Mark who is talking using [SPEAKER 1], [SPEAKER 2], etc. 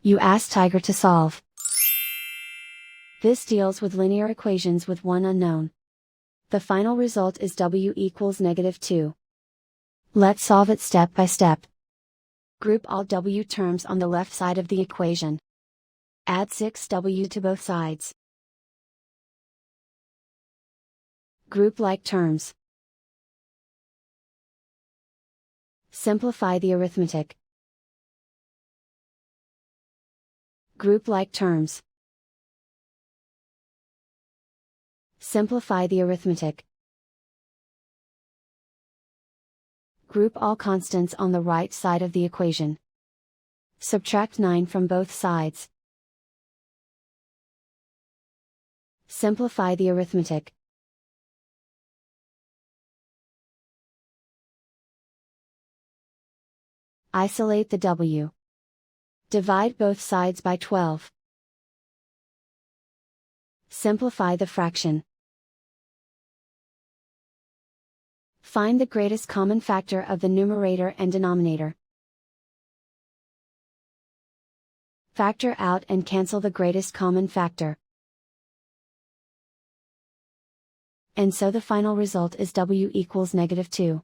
[SPEAKER 1] You ask Tiger to solve. This deals with linear equations with one unknown. The final result is w equals -2. Let's solve it step by step. Group all w terms on the left side of the equation. Add 6w to both sides. Group like terms. Simplify the arithmetic. Group like terms. Simplify the arithmetic. Group all constants on the right side of the equation. Subtract 9 from both sides. Simplify the arithmetic. Isolate the w. Divide both sides by 12. Simplify the fraction. Find the greatest common factor of the numerator and denominator. Factor out and cancel the greatest common factor. And so the final result is w equals -2.